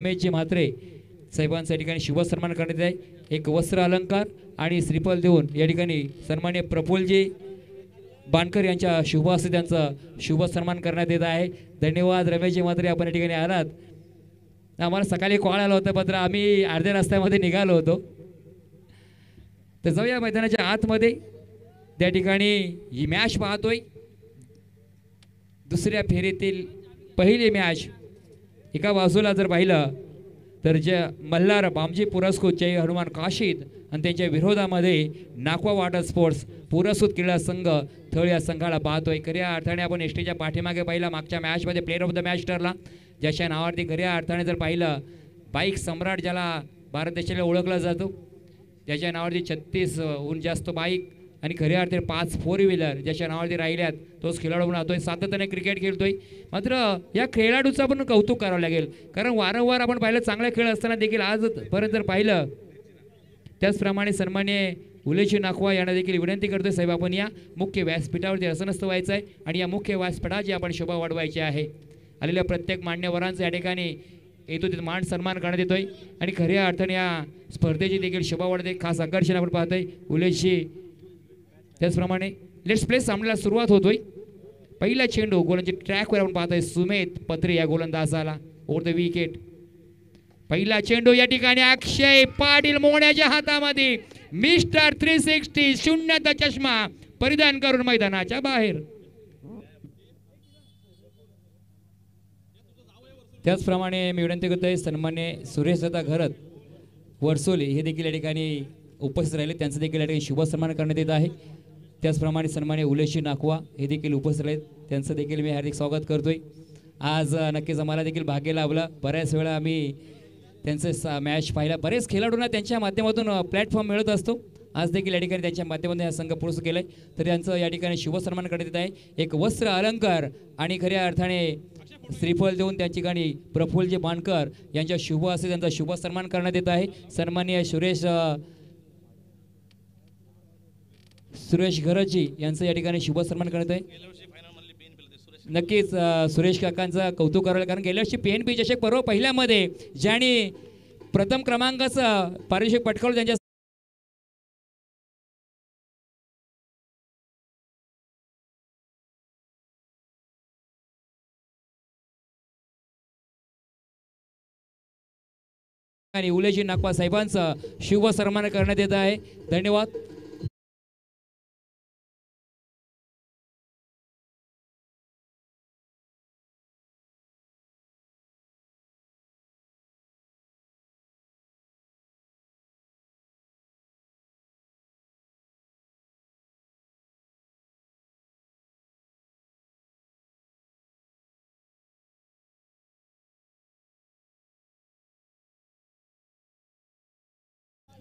रमेशजी म्हात्रे साहेबांचा या ठिकाणी शुभ सन्मान करण्यात आहे। एक वस्त्र अलंकार आणि श्रीफल देऊन या ठिकाणी सन्माननीय प्रफुल्लजी बाणकर यांच्या शुभ हस्ते त्यांचा शुभ सन्मान करण्यात येत आहे। धन्यवाद रमेशजी म्हात्रे, आपण या ठिकाणी आलात। आम्हाला सकाळी कॉल आला होता, मात्र आम्ही अर्ध्या रस्त्यामध्ये निघालो होतो। तर जाऊया मैदानाच्या आतमध्ये। त्या ठिकाणी ही मॅच पाहतोय, दुसऱ्या फेरीतील पहिली मॅच। एका बाजूला जर पाहिलं तर जे मल्हार बामजी पुरस्कृत जय हनुमान काशीद आणि त्यांच्या विरोधामध्ये नाकवा वॉटर स्पोर्ट्स पुरस्कृत क्रीडा संघ थळ या संघाला पाहतोय। खऱ्या अर्थाने आपण एसटीच्या पाठीमागे पाहिला, मागच्या मॅचमध्ये प्लेअर ऑफ द मॅच ठरला, ज्याच्या नावावरती खऱ्या अर्थाने जर पाहिलं बाईक सम्राट ज्याला भारत देशाला ओळखला जातो, ज्याच्या नावावरती 36हून जास्त बाईक आणि खऱ्या अर्थाने 5 4 व्हीलर ज्याच्या नावावरती राहिल्यात, तोच खेळाडू म्हणून राहतोय, सातत्याने क्रिकेट खेळतोय। मात्र या खेळाडूचं आपण कौतुक करावं लागेल, कारण वारंवार आपण पाहिलं चांगला खेळ असताना देखील आजपर्यंत जर पाहिलं, त्याचप्रमाणे सन्मान्य उलेशी नाखवा यांना देखील विनंती करतोय, साहेब आपण या मुख्य व्यासपीठावरती आसनस्थ व्हायचं आहे आणि या मुख्य व्यासपीठाची आपण शोभा वाढवायची आहे। आलेल्या प्रत्येक मान्यवरांचा या ठिकाणी येतो तिथे मान सन्मान करण्यात येतोय आणि खऱ्या अर्थाने या स्पर्धेची देखील शोभा वाढते। खास आकर्षण आपण पाहतोय उलेशी। त्याचप्रमाणे लेट्स प्ले सामन्याला सुरुवात होतोय। पहिला चेंडू गोलंदाजी ट्रॅकवर आपण पाहतोय सुमेध पत्रे या गोलंदाजाला ओव्हर द विकेट। पहिला चेंडू या ठिकाणी अक्षय पाटील मोहण्याच्या हातामध्ये, मिस्टर 360 शून्यचा चष्मा परिधान करून मैदानाच्या बाहेर। त्याचप्रमाणे मी विनंती करतोय सन्मान्य सुरेश दादा घरत वरसोली हे देखील या ठिकाणी उपस्थित राहिले, त्यांचं देखील या ठिकाणी शुभ सन्मान करण्यात येत आहे। त्याचप्रमाणे सन्मान्य उलेशी नाकवा हे देखील उपस्थित राहिले, त्यांचं देखील मी हार्दिक स्वागत करतोय। आज नक्कीच आम्हाला देखील भाग्य लाभलं, बऱ्याच वेळा आम्ही त्यांचे मॅच पाहिला, बरेच खेळाडूंना त्यांच्या माध्यमातून प्लॅटफॉर्म मिळत असतो। आज देखील या ठिकाणी त्यांच्या माध्यमातून हा संघ पुरस्कृत केलाय, तर त्यांचं या ठिकाणी शुभ सन्मान करण्यात येत आहे। एक वस्त्र अलंकार आणि खऱ्या अर्थाने श्रीफल देऊन त्या ठिकाणी प्रफुल्लजी बाणकर यांच्या शुभ हस्ते त्यांचा शुभ सन्मान करण्यात येत आहे। सन्माननीय सुरेश घरजी यांचं या ठिकाणी शुभ सन्मान करण्यात आहे। नक्कीच सुरेश काकांचं कौतुक करायला, कारण गेल्या वर्षी PNP चषक पर्व पहिल्यामध्ये ज्यांनी प्रथम क्रमांकाचं पारितोषिक पटकावलं त्यांच्या आणि उलेशी नाकवा साहेबांचा शुभ सन्मान करण्यात येत आहे। धन्यवाद।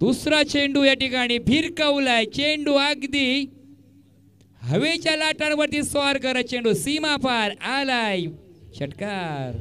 दुसरा चेंडू या ठिकाणी भिरकावलाय, चेंडू अगदी हवेच्या लाटांवरती स्वार करत चेंडू सीमा पार आलाय, षटकार।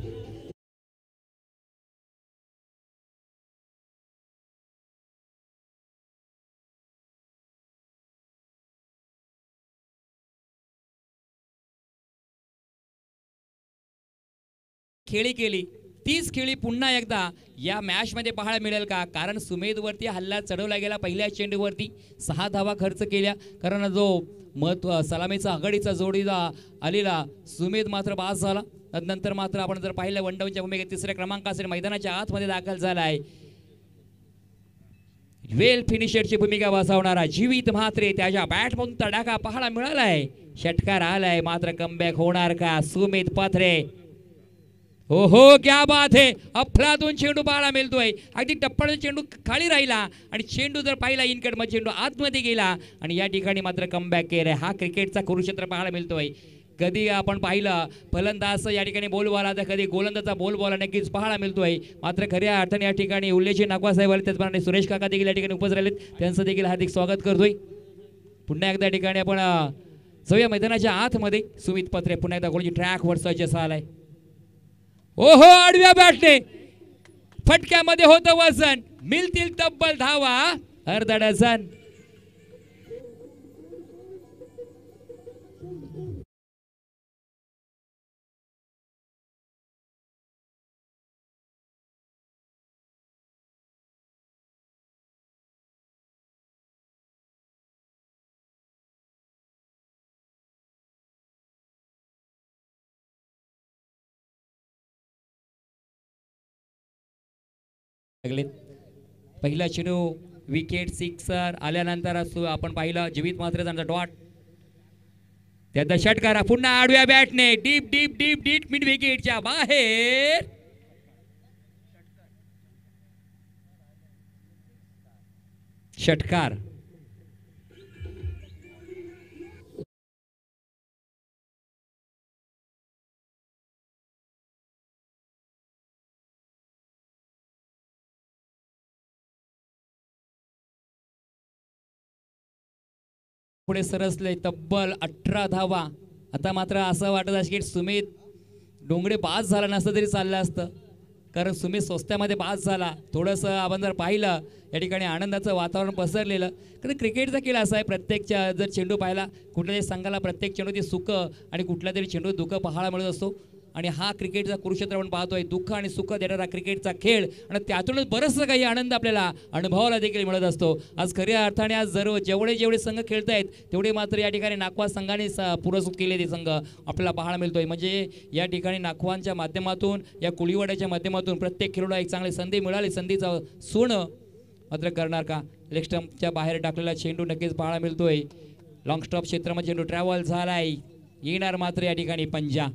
खेळी केली, 30 खेळी पुन्हा एकदा या मॅच मध्ये पाहायला मिळेल का? कारण सुमेधवरती हल्ला चढवला गेला, पहिल्या चेंडूवरती 6 धावा खर्च केल्या, कारण जो सलामीचा आघाडीचा जोडीला आलेला सुमेध मात्र बाद झाला। नंतर मात्र आपण जर पाहिलं वन डाऊनच्या भूमिकेत तिसऱ्या क्रमांकासाठी मैदानाच्या आतमध्ये दाखल झालाय वेल फिनिशरची भूमिका बजावणारा जीवित म्हात्रे, त्याच्या बॅटमधून तडाखा पाहायला मिळालाय, षटकार आलाय, मात्र कमबॅक होणार का? सुमेध पत्रे, ओहो क्या बात है, अफलातून चेंडू पाहायला मिळतोय, अगदी टप्पा चेंडू खाली राहिला आणि चेंडू जर पाहिला इनकट मध्ये चेंडू आतमध्ये गेला आणि या ठिकाणी मात्र कमबॅक केलाय। हा क्रिकेटचा कुरुक्षेत्र पाहायला मिळतोय। कधी आपण पाहिलं फलंदाज या ठिकाणी बोलबाला, तर कधी गोलंदाजा बोलबाला नक्कीच पाहायला मिळतोय। मात्र खऱ्या अर्थाने या ठिकाणी उल्लेशी नाकवा साहेब आले, त्याचप्रमाणे सुरेश काका देखील या ठिकाणी उपस्थित राहिलेत, त्यांचं देखील हार्दिक स्वागत करतोय। पुन्हा एकदा ठिकाणी आपण जाऊया मैदानाच्या आतमध्ये। सुमित पत्रे पुन्हा एकदा गोलची ट्रॅकवर सज्ज झालाय, ओहो आडव्या बॅटने फटक्यामध्ये होतं वजन, मिळतील तब्बल धावा अर्धा डझन। लागलेत. पहिला चेंडू विकेट सिक्सर आल्यानंतर आपण पाहिलं जीवित मात्र त्यांचा डॉट त्याचा षटकारा पुन्हा आडव्या बॅटने deep deep deep deep mid विकेटच्या बाहेर. षटकार पुढे सरसले तब्बल 18 धावा. आता मात्र असं वाटत आहे की सुमित डोंगरे पास झाला नसतं तरी चाललं असतं, कारण सुमित स्वस्त्यामध्ये पास झाला. थोडंसं आपण जर पाहिलं या ठिकाणी आनंदाचं वातावरण पसरलेलं, कारण क्रिकेटचा खेळ असा आहे, प्रत्येक जर चेंडू पाहिला कुठल्याही संघाला प्रत्येक चेंडू ते सुखं आणि कुठल्या तरी चेंडू दुःख पाहायला मिळत असतो. आणि हा क्रिकेटचा कुरुक्षेत्र आपण पाहतोय, दुःख आणि सुख देणारा क्रिकेटचा खेळ आणि त्यातूनच बरंचसं काही आनंद आपल्याला अनुभवाला देखील मिळत असतो. आज खऱ्या अर्थाने आज जेवढे संघ खेळत आहेत तेवढे मात्र या ठिकाणी नाखवा संघाने पुरस्कृत केलेले संघ आपल्याला पाहायला मिळतोय. म्हणजे या ठिकाणी नाखवांच्या माध्यमातून या कुळीवाड्याच्या माध्यमातून प्रत्येक खेळाडूला एक चांगली संधी मिळाली. संधीचा सोनं मात्र करणार का? लेग स्टंपच्या बाहेर टाकलेला चेंडू नक्कीच पाहायला मिळतोय. लॉंग स्टॉप क्षेत्रामध्ये चेंडू ट्रॅव्हल झालाय, येणार मात्र या ठिकाणी पंजा.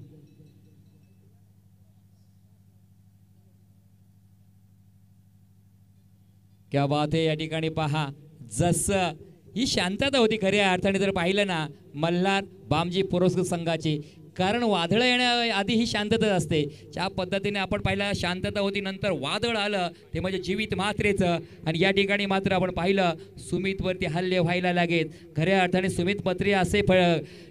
क्या बात आहे. या ठिकाणी पहा जसं ही शांतता होती खऱ्या अर्थाने जर पाहिलं ना मल्हार बामजी पुरस्कृत संघाची, कारण वादळ येण्याआधी ही शांतता असते. ज्या पद्धतीने आपण पाहिलं शांतता होती, नंतर वादळ आलं ते म्हणजे जीवित मात्रेचं. आणि या ठिकाणी मात्र आपण पाहिलं सुमितवरती हल्ले व्हायला लागेत. खऱ्या अर्थाने सुमित पत्रे असे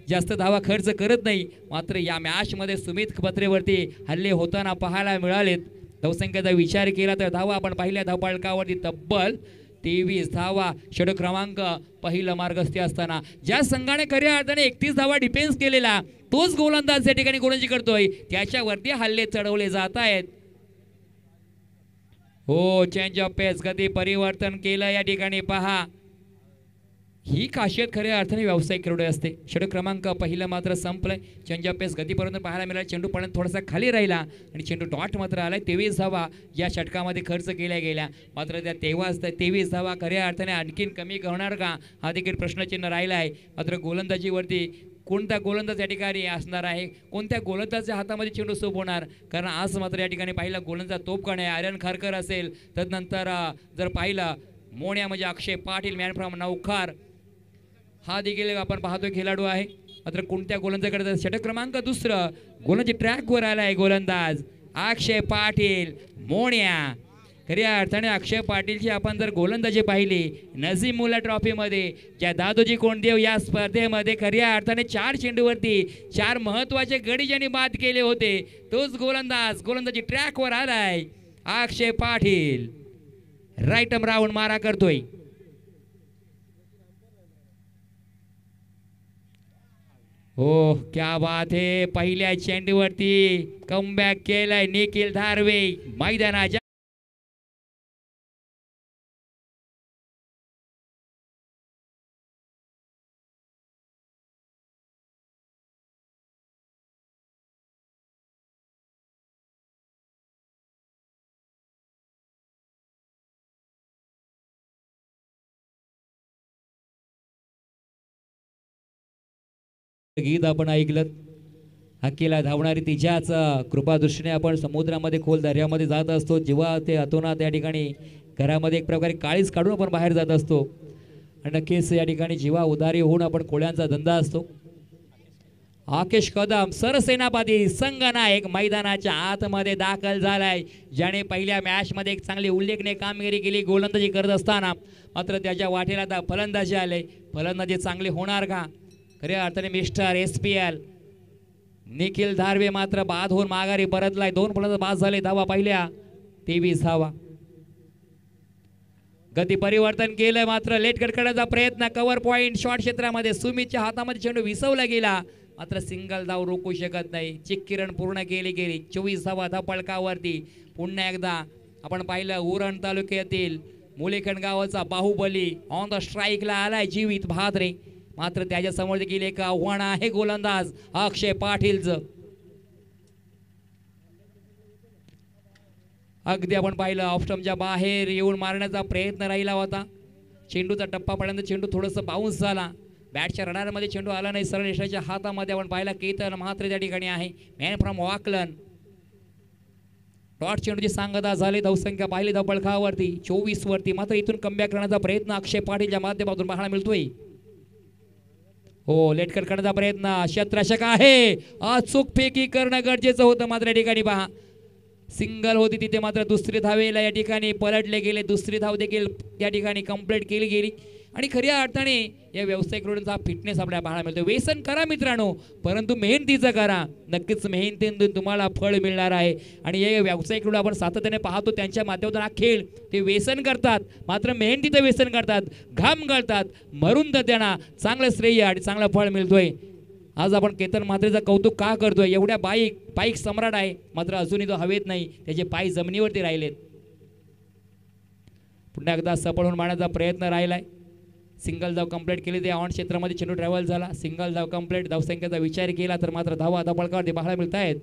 जास्त धावा खर्च करत नाही, मात्र या मॅचमध्ये सुमित पत्रेवरती हल्ले होताना पाहायला मिळालेत. धावसंख्येचा विचार केला तर धावा आपण पाहिल्या धावपाळकावरती तब्बल 23 धावा. षटक क्रमांक पहिलं मार्गस्थी असताना ज्या संघाने खऱ्या अर्थाने 31 धावा डिफेन्स केलेला तोच गोलंदाज या ठिकाणी गोलंदाजी करतोय, त्याच्यावरती हल्ले चढवले जात आहेत. हो, चेंज ऑफ पेस, गती परिवर्तन केलं या ठिकाणी पहा. ही खासियत खऱ्या अर्थाने व्यावसायिक खेळाडू असते. षटक क्रमांक पहिलं मात्र संपलंय. चेंज ऑफ पेस गतीपर्यंत पाहायला मिळाला. चेंडू पर्यंत थोडासा खाली राहिला आणि चेंडू डॉट मात्र आलाय. 23 धावा या षटकामध्ये खर्च केल्या गेल्या, मात्र त्या 23 धावा खऱ्या अर्थाने आणखीन कमी होणार का हा देखील प्रश्नचिन्ह राहिला आहे. मात्र गोलंदाजीवरती कोणता गोलंदाज या ठिकाणी असणार आहे, कोणत्या गोलंदाजाच्या हातामध्ये चेंडू सोप होणार, कारण आज मात्र या ठिकाणी पाहिला गोलंदाज तोफखाने आर्यन खारकर असेल, तदनंतर जर पाहिलं मोन्या म्हणजे अक्षय पाटील मॅन फ्रॉम नवखार हा देखील आपण पाहतोय खेळाडू आहे. मात्र कोणत्या गोलंदाजाकडे षटक क्रमांक दुसरं गोलंदाजी ट्रॅकवर आलाय गोलंदाज अक्षय पाटील मोन्या. खऱ्या अर्थाने अक्षय पाटीलची आपण जर गोलंदाजी पाहिली नजीमुल्ला ट्रॉफीमध्ये ज्या दादोजी कोंडदेव या स्पर्धेमध्ये खऱ्या अर्थाने 4 चेंडूवरती 4 महत्त्वाचे गडी ज्यांनी बाद केले होते, तोच गोलंदाजी ट्रॅकवर आलाय अक्षय पाटील. राईट आर्म राऊंड मारा करतोय. हो, क्या बात है. पहिल्या चेंडूवरती कमबॅक केलाय निखिल धारवे मैदानाच्या गीत आपण ऐकलं. हक्कीला धावणारी तिच्याच कृपादृष्टीने आपण समुद्रामध्ये खोल दर्यामध्ये जात असतो. जेव्हा ते अतोनात या ठिकाणी घरामध्ये एक प्रकारे काळीच काढून आपण बाहेर जात असतो आणि नक्कीच या ठिकाणी जीवा उधारी होऊन आपण कोळ्यांचा धंदा असतो. आकेश कदम सरसेनापती संघनायक मैदानाच्या आतमध्ये दाखल झालाय, ज्याने पहिल्या मॅचमध्ये एक चांगली उल्लेखनीय कामगिरी केली गोलंदाजी करत असताना. मात्र त्याच्या वाटेला आता फलंदाजी आले. फलंदाजी चांगली होणार का? खऱ्या अर्थाने मिस्टर SPL निखिल धारवे मात्र बाद होऊन माघारी परतलाय. 2 फलंदाज बाद झाले. धावा पहिल्या 23 धावा. गती परिवर्तन केलं, मात्र लेट कट करण्याचा प्रयत्न. कव्हर पॉइंट शॉर्ट क्षेत्रामध्ये सुमितच्या हातामध्ये चेंडू विसवला गेला, मात्र सिंगल धाव रोखू शकत नाही. चिक्किरण पूर्ण केली गेली. 24 धावा धापळकावरती. पुन्हा एकदा आपण पाहिलं उरण तालुक्यातील मुलेखंड गावाचा बाहुबली ऑन द स्ट्राईकला आलाय जीवित भाद्रे. मात्र त्याच्या समोर देखील एक आव्हान आहे गोलंदाज अक्षय पाटीलचं. अगदी आपण पाहिलं ऑफस्टमच्या बाहेर येऊन मारण्याचा प्रयत्न राहिला होता. चेंडूचा टप्पा पडल्यानंतर चेंडू थोडंसं बाउन्स झाला. बॅटच्या रडारमध्ये चेंडू आला नाही. सरळ यशाच्या हातामध्ये आपण पाहिला केतन म्हात्रे त्या ठिकाणी आहे. मॅन फ्रॉम वाकलन. डॉट चेंडूची सांगता झाली. धावसंख्या पाहिली धावपळखावरती 24 वरती. मात्र इथून कमबॅक करण्याचा प्रयत्न अक्षय पाटीलच्या माध्यमातून पाहायला मिळतोय. हो लेटकर करण्याचा प्रयत्न. क्षेत्ररक्षक आहे. अचूक फेकी करणं गरजेचं होतं. मात्र या ठिकाणी पहा सिंगल होती तिथे मात्र दुसरी धावेला या ठिकाणी पलटले गेले. दुसरी धाव देखील या ठिकाणी कंप्लीट केली गेली. आणि खऱ्या अर्थाने या व्यावसायिक खेळाडूंचा फिटनेस आपल्याला पाहायला मिळतो. व्यसन करा मित्रांनो, परंतु मेहनतीचं करा. नक्कीच मेहनतीतून तुम्हाला फळ मिळणार आहे. आणि हे व्यावसायिक खेळाडू आपण सातत्याने पाहतो त्यांच्या माध्यमातून हा खेळ ते व्यसन करतात, मात्र मेहनतीचं व्यसन करतात, घाम गळतात, मरून तर त्यांना चांगलं श्रेय आणि चांगलं फळ मिळतोय. आज आपण केतन म्हात्रेचं कौतुक का करतोय? एवढ्या बाईक सम्राट आहे, मात्र अजूनही तो हवेत नाही. त्याचे पाय जमिनीवरती राहिलेत. पुन्हा एकदा सफळ होऊन मारण्याचा प्रयत्न राहिलाय. सिंगल धाव कंप्लीट केली. ते ऑन क्षेत्रामध्ये चेंडू ट्रॅव्हल झाला. सिंगल धाव कंप्लीट. धावसंख्येचा विचार केला तर मात्र धावा धावपळकावरती पाहायला मिळत आहेत.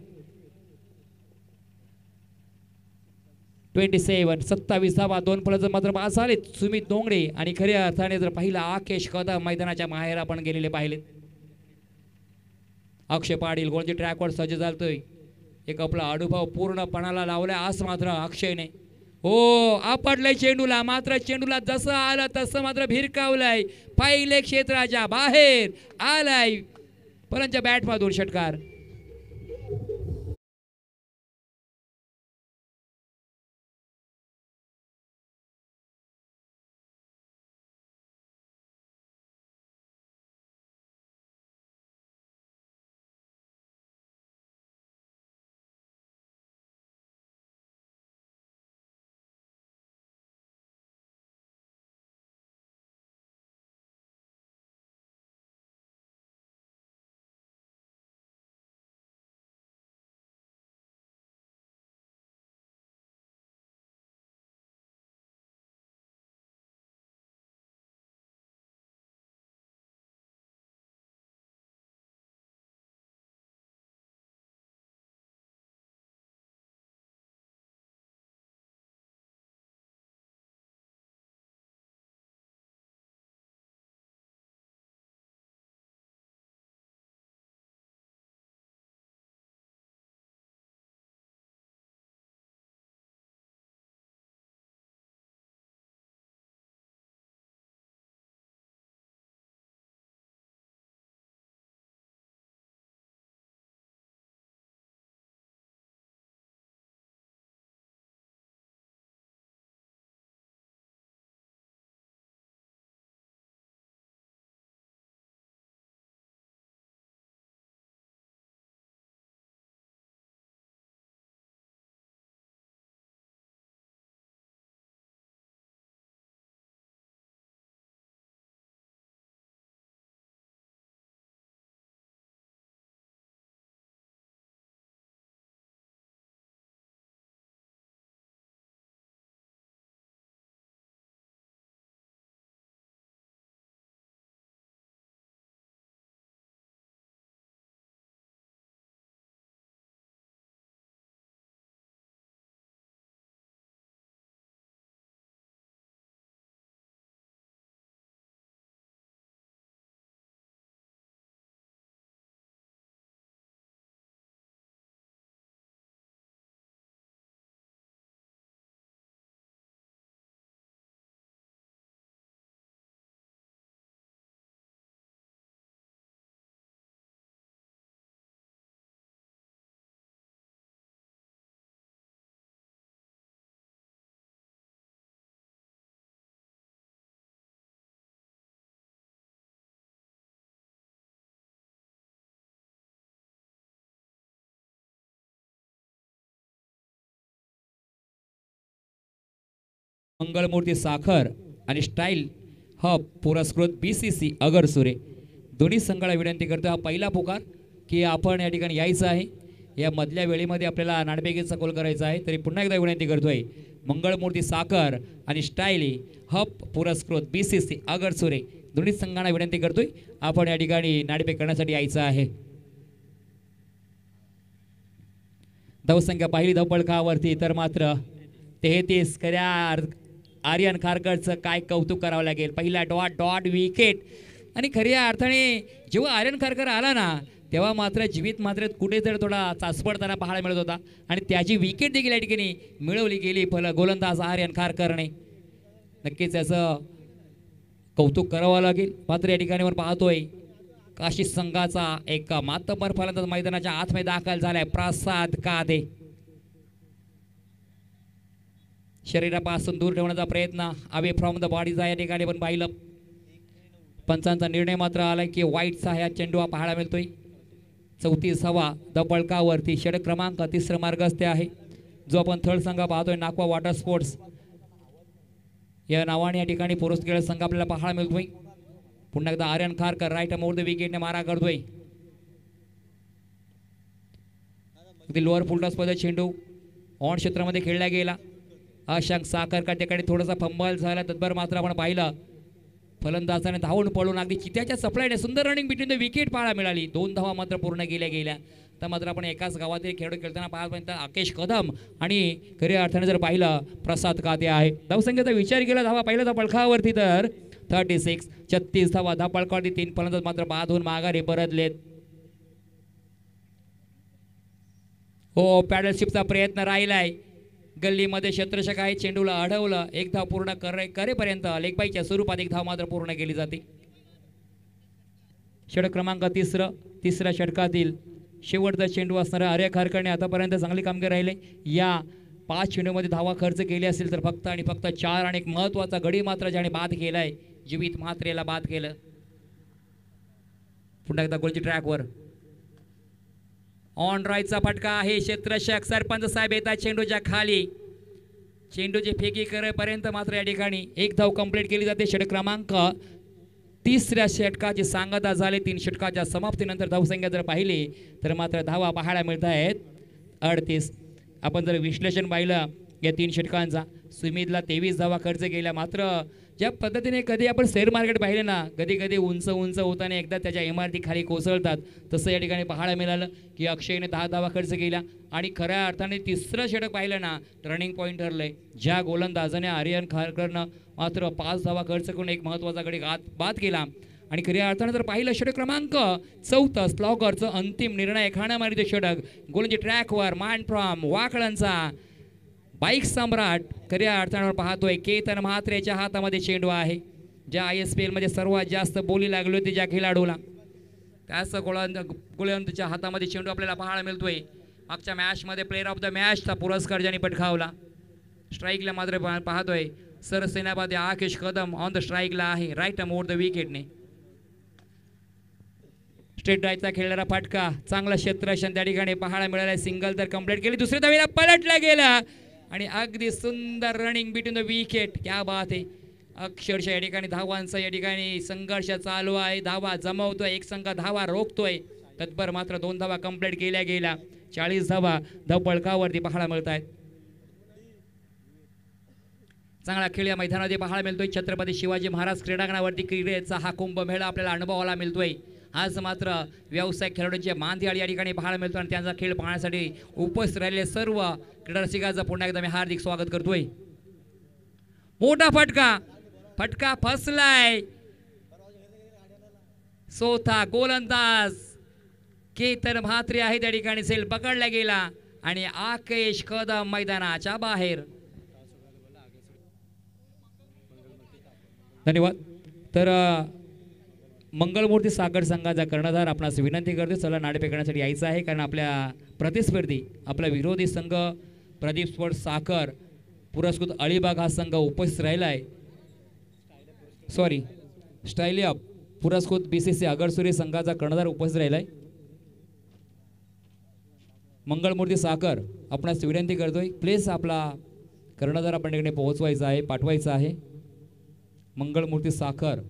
27 धावा 2 फलंदाज मात्र बाद झाले. सुमित डोंगरे आणि खऱ्या अर्थाने जर पाहिलं आकेश कदम मैदानाच्या बाहेर आपण गेलेले पाहिलेत. अक्षय पाटील गोलची ट्रॅकवर सज्ज झालतोय. एक आपला अनुभव पूर्णपणाला लावलाय आज मात्र अक्षयने. हो आपटलंय चेंडूला, मात्र चेंडूला जसं आलं तसं मात्र भिरकावलंय. पहिले क्षेत्राच्या बाहेर आलाय. परंतु बॅटमधून षटकार. मंगळमूर्ती साखर आणि स्टाईल हब पुरस्कृत BCC अगरसुरे दोन्ही संघाला विनंती करतो. हा पहिला पुकार की आपण या ठिकाणी यायचं आहे. या मधल्या वेळेमध्ये आपल्याला नाणेफेकीचा गोल करायचा आहे. तरी पुन्हा एकदा विनंती करतोय. मंगळमूर्ती साखर आणि स्टाईल हब पुरस्कृत BCC अगरसुरे दोन्ही संघांना विनंती करतोय आपण या ठिकाणी नाणेफेक करण्यासाठी यायचं आहे. धावसंख्या पाहिली धावपळकावरती तर मात्र 33 खऱ्या आर्यन खारकरचं काय कौतुक करावं लागेल. पहिला डॉट डॉट विकेट. आणि खऱ्या अर्थाने जेव्हा आर्यन खारकर आला ना तेव्हा मात्र जीवित मात्र कुठेतरी थोडा चाचपडताना पाहायला मिळत होता आणि त्याची विकेट देखील या ठिकाणी मिळवली गेली गोलंदाज आर्यन खारकरने. नक्कीच याचं कौतुक करावं लागेल. मात्र या ठिकाणी आपण पाहतोय काशी संघाचा एक मातब्बर फलंदाज मैदानाच्या आतमध्ये दाखल झालाय प्रसाद कादे. शरीरापासून दूर ठेवण्याचा प्रयत्न अवे फ्रॉम द बॉडीचा या ठिकाणी पण पाहिलं. पंचांचा निर्णय मात्र आलाय की वाईटचा ह्या चेंडू पाहायला मिळतोय. 34वा दबळकावरती षटक क्रमांक 3 मार्गस्थ आहे जो आपण थर्ड संघ पाहतोय नाकवा वॉटर स्पोर्ट्स या नावाने या ठिकाणी पुरस्कार संघ आपल्याला पाहायला मिळतोय. पुन्हा एकदा Aryan Kharkar right more the विकेटने मारा करतोय. लोअर फुलटॉस मध्ये चेंडू ऑन क्षेत्रामध्ये खेळला गेला. अशंक साखर का ठिकाणी थोडासा फंबल झाला तत्पर मात्र आपण पाहिलं फलंदाजाने धावून पळून अगदी चित्याच्या सप्लायने सुंदर रनिंग बिटवीन द विकेट पाहायला मिळाली. 2 धावा मात्र पूर्ण गेल्या. तर मात्र आपण एकाच गावातील खेळ खेळताना पाहत आकेश कदम आणि खऱ्या अर्थाने जर पाहिलं प्रसाद कादे आहे. धावसंख्येचा विचार केला धावा पहिल्या धापळखावरती तर 36 36 धावा धापळखावरती 3 फलंदाज मात्र बाधून माघारी परतलेत. हो पॅडलशिपचा प्रयत्न राहिलाय. गल्लीमध्ये क्षेत्ररक्षक आहे चेंडूला अडवलं. एक धाव पूर्ण करेपर्यंत लेगबाईच्या स्वरूपात एक धाव मात्र पूर्ण केली जाते. षटक क्रमांक 3 षटकातील शेवटचा चेंडू असणाऱ्या आर्यन खारकरने आतापर्यंत चांगली कामगिरी राहिले. या 5 चेंडूमध्ये धावा खर्च केली असेल तर फक्त आणि फक्त 4 आणि एक महत्वाचा गडी मात्र ज्याने बाद केलाय जीवित म्हात्रेला बाद केलं. पुन्हा एकदा गोलची ट्रॅकवर ऑन राईटचा फटका आहे. क्षेत्ररक्षक सरपंच साहेब येतात चेंडूच्या खाली. चेंडूची फेकी करेपर्यंत मात्र या ठिकाणी एक धाव कंप्लीट केली जाते. षटक क्रमांक 3 षटकाची सांगता झाली. 3 षटकाच्या समाप्तीनंतर धावसंख्या जर पाहिली तर मात्र धावा पाहायला मिळत आहेत 38. आपण जर विश्लेषण पाहिलं या 3 षटकांचा सुमितला 23 धावा खर्च केल्या. मात्र ज्या पद्धतीने कधी आपण शेअर मार्केट पाहिले ना कधी कधी उंच होताना एकदा त्याच्या इमारती खाली कोसळतात तसं या ठिकाणी पाहायला मिळालं की अक्षयने 10 धावा खर्च केल्या. आणि खऱ्या अर्थाने 3रं षटक पाहिलं ना टर्निंग पॉईंट ठरलंय. ज्या गोलंदाजाने आर्यन खारकरनं मात्र 5 धावा खर्च करून एक महत्त्वाचा गडी बाद केला. आणि खऱ्या अर्थाने जर पाहिलं षटक क्रमांक 4 स्लॉगरचं अंतिम निर्णय खाण्यामारीचे षटक गोलंदाजी ट्रॅकवर माइंड फ्रॉम वाकळांचा बाईक सम्राट खऱ्या अर्थानं पाहतोय केतन म्हात्रेच्या हातामध्ये चेंडू आहे. ज्या ISPL मध्ये सर्वात जास्त बोली लागली होती ज्या खेळाडूला त्याच गोलंदाजाच्या हातामध्ये चेंडू आपल्याला पाहायला मिळतोय. मागच्या मॅचमध्ये प्लेअर ऑफ द मॅचचा पुरस्कार ज्यांनी पटकावला. स्ट्राईकला मात्र पाहतोय सरसेनापती आकेश कदम ऑन द स्ट्राईकला आहे राईट मोर द विकेटने. स्ट्रेट ड्राईव्हचा खेळणारा फटका चांगला क्षेत्ररक्षण त्या ठिकाणी पाहायला मिळाला. सिंगल तर कंप्लीट केली. दुसऱ्या धावेला पलटला गेला आणि अगदी सुंदर रनिंग बिटवीन द विकेट. क्या बात आहे. अक्षरशः या ठिकाणी धावांचा या ठिकाणी संघर्ष चालू आहे. धावा जमवतोय एक संघ धावा रोखतोय. तत्पर मात्र 2 धावा कंप्लीट केल्या गेल्या. 40 धावा धावपळकावरती पाहायला मिळत आहेत. चांगला खेळ या मैदानामध्ये पाहायला मिळतोय. छत्रपती शिवाजी महाराज क्रीडांगणावरती क्रीडेचा हा कुंभमेळा आपल्याला अनुभवायला मिळतोय. आज मात्र व्यावसायिक खेळाडूंचे मानदियाळ या ठिकाणी पाहायला मिळतो आणि त्यांचा खेळ पाहण्यासाठी उपस्थित राहिलेले सर्व क्रीडा रसिकांचं पुन्हा एकदा मी हार्दिक स्वागत करतोय. मोठा फटका फसलाय. चौथा गोलंदाज केतन म्हात्रे आहे त्या ठिकाणी सेल पकडला गेला आणि आकेश कदम मैदानाच्या बाहेर. धन्यवाद. तर मंगलमूर्ती साखर संघाचा कर्णधार आपणास विनंती करते चला नाणे करण्यासाठी यायचं आहे कारण आपल्या प्रतिस्पर्धी आपला विरोधी संघ प्रदीप स्पोर्ट्स साखर पुरस्कृत अलिबाग हा संघ उपस्थित राहिला आहे. सॉरी स्टायलिया पुरस्कृत BCC अगरसुरी संघाचा कर्णधार उपस्थित राहिला आहे. मंगलमूर्ती साखर आपणास विनंती करतोय प्लीज आपला कर्णधार आपण इकडे पोहोचवायचा आहे पाठवायचा आहे. मंगलमूर्ती साखर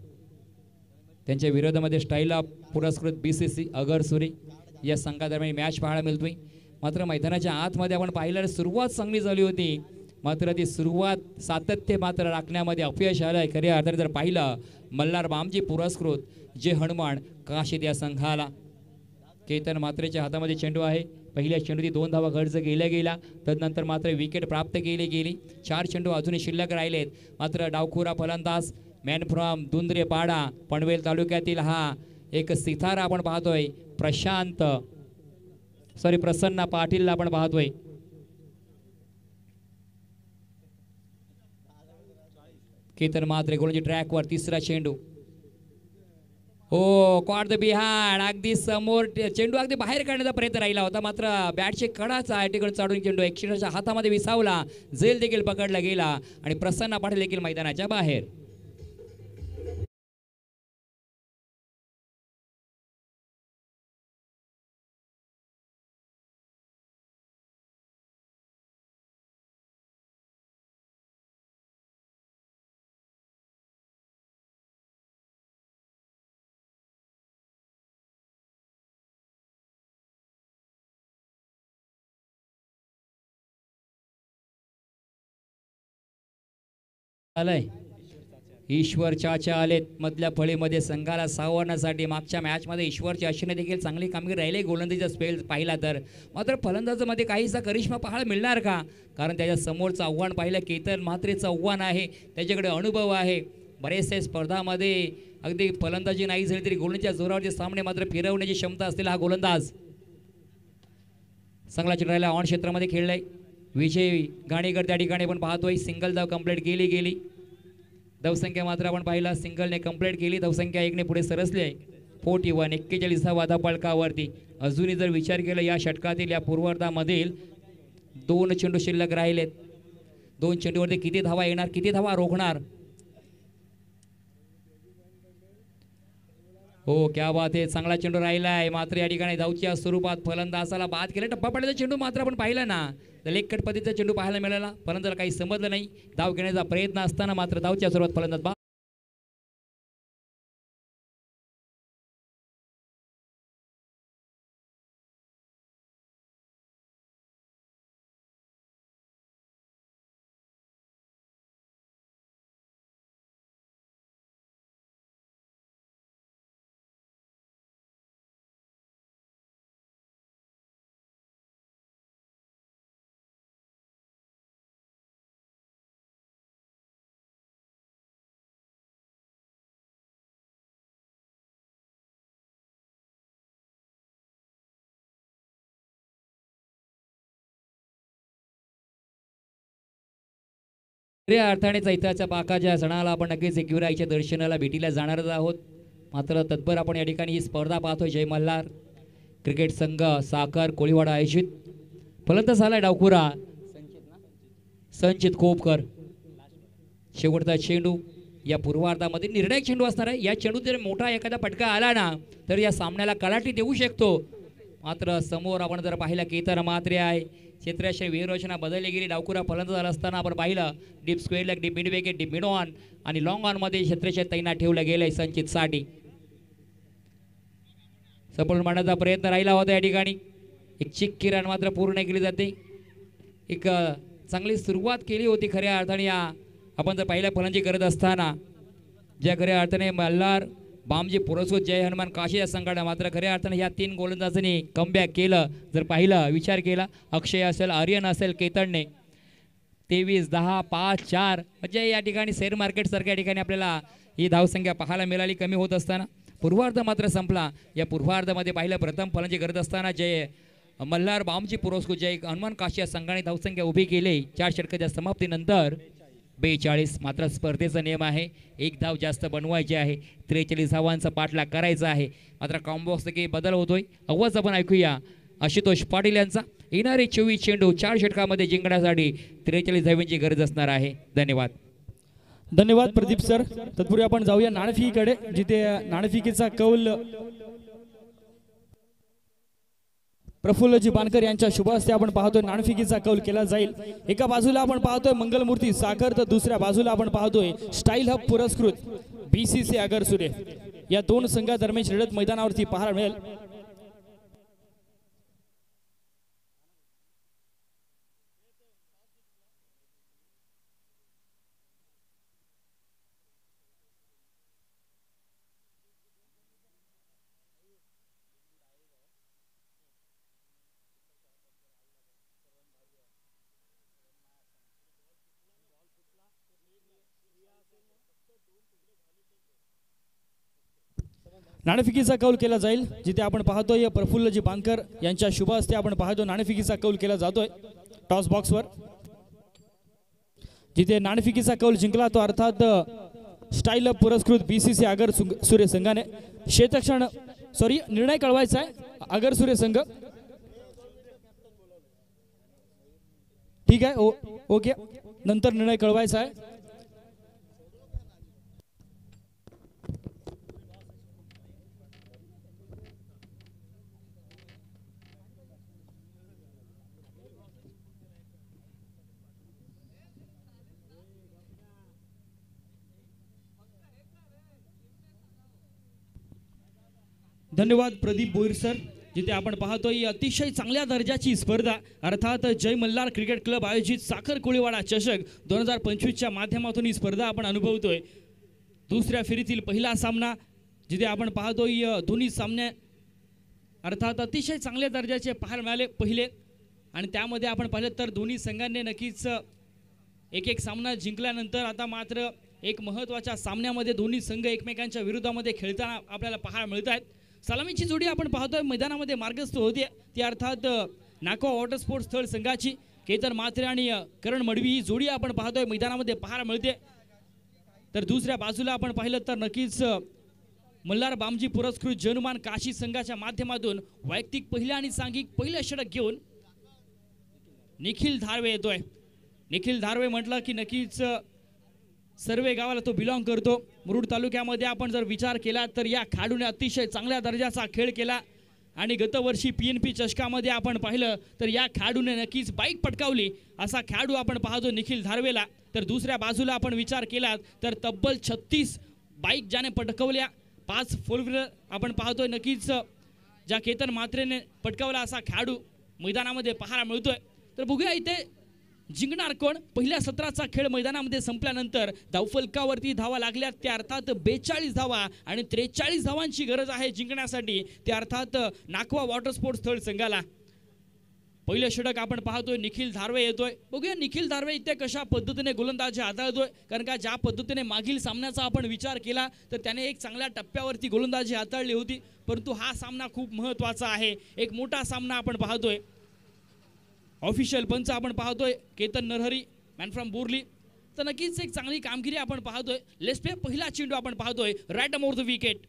त्यांच्या विरोधामध्ये स्टाईला पुरस्कृत BCC अगरसुरी या संघादरम्यान मॅच पाहायला मिळतोय. मात्र मैदानाच्या आतमध्ये आपण पाहिलं सुरुवात चांगली झाली होती मात्र ती सुरुवात सातत्य मात्र राखण्यामध्ये अपयश आलं आहे. खऱ्या अर्थाने जर पाहिलं मल्हार बामजी पुरस्कृत जे हनुमान काशीद या संघाला केतन म्हात्रेच्या हातामध्ये चेंडू आहे. पहिल्या चेंडूची 2 धावा खर्च केल्या गेला. तदनंतर मात्र विकेट प्राप्त केली गेली. 4 चेंडू अजूनही शिल्लक राहिलेत. मात्र डावखुरा फलंदाज मॅन फ्रॉम दुंद्रेपाडा पनवेल तालुक्यातील हा एक सितारा आपण पाहतोय प्रसन्न पाटीलला आपण पाहतोय. केतन मात्रे गोलंदाजी ट्रॅकवर तिसरा चेंडू. हो कॉट द बिहाइंड अगदी समोर चेंडू अगदी बाहेर काढण्याचा प्रयत्न राहिला होता. मात्र बॅटचे कडाचा टिकून चाडून चेंडू एक्शिराच्या हातामध्ये विसावला. झेल देखील पकडला गेला आणि प्रसन्न पाटील देखील मैदानाच्या बाहेर. आलंय ईश्वर चाचा आलेत मधल्या फळीमध्ये संघाला सावरण्यासाठी. मागच्या मॅचमध्ये ईश्वरची अश्विने देखील चांगली कामगिरी राहिली गोलंदाजीचा स्पेल पाहिला तर. मात्र फलंदाजामध्ये काहीसा करिश्मा पाहायला मिळणार का? कारण त्याच्या समोरचं आव्हान पाहिलं केतन म्हात्रेचं आव्हान आहे. त्याच्याकडे अनुभव आहे. बरेचसे स्पर्धामध्ये अगदी फलंदाजी नाही झाली तरी गोलंदाजीच्या जोरावरचे सामने मात्र फिरवण्याची क्षमता असलेला हा गोलंदाज. चांगला चित्राला ऑन क्षेत्रामध्ये खेळलाय. विजय गाणेकर त्या ठिकाणी पण पाहतोय. सिंगल धाव कंप्लीट गेली. धावसंख्या मात्र आपण पाहिला सिंगलने कंप्लीट केली. धावसंख्या 1 ने पुढे सरसली आहे. 41 41 धावफलकावरती. अजूनही जर विचार केला या षटकातील या पूर्वार्धामधील 2 चेंडू शिल्लक राहिलेत. 2 चेंडूवरती किती धावा येणार, किती धावा रोखणार? हो क्या बात आहे. चांगला चेंडू राहिला आहे. मात्र या ठिकाणी धावच्या स्वरूपात फलंदाजाला बाद केला. टप्पा पडल्याचा चेंडू मात्र आपण पाहिला ना. लेगकट पद्धतीचा चेंडू पाहायला मिळाला. फलंदाजाला काही समजलं नाही. धाव घेण्याचा प्रयत्न असताना मात्र धावच्या स्वरूपात फलंदाज बाद. खऱ्या अर्थाने चैत्राच्या पाकाच्या सणाला आपण नक्कीच एकविराईच्या दर्शनाला भेटीला जाणारच आहोत. मात्र तत्पर आपण या ठिकाणी ही स्पर्धा पाहतोय. जय मल्हार क्रिकेट संघ साखर कोळीवाडा आयोजित. फलंदाज झालाय डावखुरा संचित कोपकर. शेवटचा चेंडू या पूर्वार्धामध्ये निर्णायक चेंडू असणार आहे. या चेंडूत जर मोठा एखादा फटका आला ना तर या सामन्याला कलाटी देऊ शकतो. मात्र समोर आपण जर पाहिलं केतन म्हात्रे आहे. क्षेत्राशी व्यूहरचना बदलली गेली. डावखुरा फलंदाज असताना आपण पाहिलं deep square leg, deep mid wicket, deep mid on आणि लॉंग ऑन मध्ये क्षेत्राशी तैनात ठेवलं गेलंय संचित साठी. सफल मांडण्याचा प्रयत्न राहिला होता या ठिकाणी. एक चिक्की रन मात्र पूर्ण केली जाते. एक चांगली सुरुवात केली होती खऱ्या अर्थाने. आपण जर पहिल्या फलंदाजी करत असताना ज्या खऱ्या अर्थाने मल्हार बामजी पुरस्कृत जय हनुमान काशी या संघाने मात्र खऱ्या अर्थाने ह्या 3 गोलंदाजांनी कमबॅक केलं. जर पाहिलं विचार केला अक्षय असेल, आर्यन असेल, केतनने 23 10 5 4 म्हणजे या ठिकाणी शेअर मार्केट सारख्या ठिकाणी आपल्याला ही धावसंख्या पाहायला मिळाली कमी होत असताना. पूर्वार्ध मात्र संपला. या पूर्वार्धामध्ये पाहिलं प्रथम फलंदाजी करत असताना जय मल्हार बामजी पुरस्कृत जय हनुमान काशी या संघाने धावसंख्या उभी केली. 4 षटकाच्या समाप्तीनंतर 42. मात्र स्पर्धेचा नियम आहे 1 धाव जास्त बनवायची आहे. 43 धावांचा पाठलाग करायचा आहे. मात्र कॉम्बॉक्स की बदल होतोय. आवाज आपण ऐकूया आशुतोष पाटील यांचा. येणारे 24 चेंडू 4 षटकामध्ये जिंकण्यासाठी 43 धावांची गरज असणार आहे. धन्यवाद. धन्यवाद प्रदीप सर. तत्पूर्वी आपण जाऊया नाणेफेकीकडे, जिथे नाणेफेकीचा कौल प्रफुल्लजी बानकर यांच्या शुभ हस्ते आपण पाहतोय नाणेफेकीचा कौल केला जाईल. एका बाजूला आपण पाहतोय मंगलमूर्ती साखर, तर दुसऱ्या बाजूला आपण पाहतोय स्टाईल हब पुरस्कृत BCC आगरसुरे. या 2 संघादरम्यान लढत मैदानावरती पाहायला मिळेल. नाणेफेकीचा कौल केला जाईल जिथे आपण पाहतोय प्रफुल्लजी बांधकर यांच्या शुभ हस्ते आपण पाहतो नाणेफेकीचा कौल केला जातोय टॉस बॉक्सवर। जिथे नाणेफेकीचा कौल जिंकला तो अर्थात स्टाईल पुरस्कृत बीसीसी आगर सूर्य संघाने क्षेत्ररक्षण निर्णय कळवायचा आहे आगर सूर्य संघ। ठीक आहे ओके नंतर निर्णय कळवायचा आहे। धन्यवाद प्रदीप बोईर सर। जिथे आपण पाहतोय अतिशय चांगल्या दर्जाची स्पर्धा अर्थात जय मल्हार क्रिकेट क्लब आयोजित साखर कोळीवाडा चषक 2025 च्या माध्यमातून ही स्पर्धा आपण अनुभवतोय। दुसऱ्या फेरीतील पहिला सामना जिथे आपण पाहतोय दोन्ही सामने अर्थात अतिशय चांगल्या दर्जाचे पाहायला मिळाले पहिले आणि त्यामध्ये आपण पाहिलं तर दोन्ही संघांनी नक्कीच एक सामना जिंकल्यानंतर आता मात्र एक महत्त्वाच्या सामन्यामध्ये दोन्ही संघ एकमेकांच्या विरोधामध्ये खेळताना आपल्याला पाहायला मिळत आहेत। सलामीची जोडी आपण पाहतोय मैदानामध्ये मार्गस्थ होते ती अर्थात नाको वॉटर स्पोर्ट्स स्थळ संघाची केतन म्हात्रे आणि करण मडवी ही जोडी आपण पाहतोय मैदानामध्ये पाहायला मिळते। तर दुसऱ्या बाजूला आपण पाहिलं तर नक्कीच मल्हार बामजी पुरस्कृत जनुमान काशी संघाच्या माध्यमातून वैयक्तिक पहिल्या आणि सांघिक पहिलं षटक घेऊन निखिल धारवे येतोय। निखिल धारवे म्हटलं की नक्कीच सर्वे गावाला तो बिलॉंग करतो। मुरुड तालुक्यामध्ये आपण जर विचार केला तर या खेळाडूने अतिशय चांगल्या दर्जाचा खेळ केला आणि गतवर्षी PNP चषकामध्ये आपण पाहिलं तर या खेळाडूने नक्कीच बाईक पटकावली असा खेळाडू आपण पाहतो निखिल धारवेला। तर दुसऱ्या बाजूला आपण विचार केला तर तब्बल 36 बाईक ज्याने पटकवल्या 5 फोर व्हीलर आपण पाहतोय नक्कीच ज्या केतन म्हात्रेने पटकावला असा खेळाडू मैदानामध्ये पाहायला मिळतोय। तर बघूया इथे जिंकणार कोण। पहिल्या सत्राचा खेळ मैदानामध्ये संपल्यानंतर धावफलकावरती धावा लागल्या त्या अर्थात 42 धावा आणि 43 धावांची गरज आहे जिंकण्यासाठी त्या अर्थात नाकवा वॉटर स्पोर्ट्स स्थळ संघाला। पहिलं षटक आपण पाहतोय निखिल धारवे येतोय। बघूया निखिल धारवे इथे कशा पद्धतीने गोलंदाजी हाताळतोय कारण का ज्या पद्धतीने मागील सामन्याचा आपण विचार केला तर त्याने एक चांगल्या टप्प्यावरती गोलंदाजी हाताळली होती परंतु हा सामना खूप महत्त्वाचा आहे एक मोठा सामना आपण पाहतोय। ऑफिशियल पंच आपण पाहतोय केतन नरहरी मॅन फ्रॉम बोरली। तर नक्कीच एक चांगली कामगिरी आपण पाहतोय। लेट्स प्ले पहिला चेंडू आपण पाहतोय राईट अमोर द विकेट।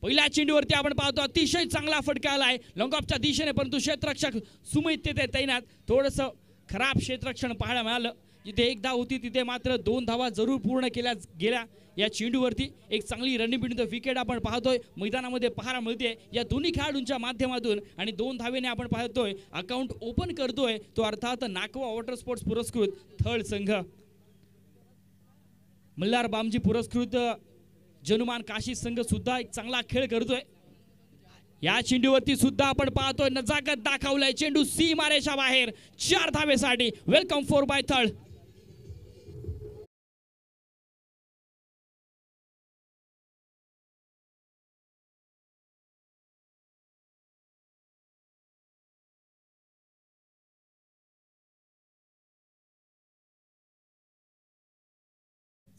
पहिल्या चेंडूवरती आपण पाहतो अतिशय चांगला फटका आलाय लॉंग ऑफच्या दिशेने परंतु क्षेत्ररक्षक सुमित तेथे तैनात थोडंसं खराब क्षेत्ररक्षण पाहायला मिळालं। जिथे एक धाव होती तिथे मात्र 2 धावा जरूर पूर्ण केल्या गेल्या। या चेंडूवरती एक चांगली रनिंग बिटवीन द विकेट आपण पाहतोय मैदानामध्ये पाहायला मिळते या दोन्ही खेळाडूंच्या माध्यमातून आणि 2 धावेने आपण पाहतोय अकाउंट ओपन करतोय तो अर्थात नाकवा वॉटर स्पोर्ट्स पुरस्कृत थळ संघ। मल्हार बामजी पुरस्कृत जनुमान काशी संघ सुद्धा एक चांगला खेळ करतोय। या चेंडूवरती सुद्धा आपण पाहतोय नजाकत दाखवलाय चेंडू सीमारेषा बाहेर 4 धावेसाठी वेलकम 4 बाय थळ।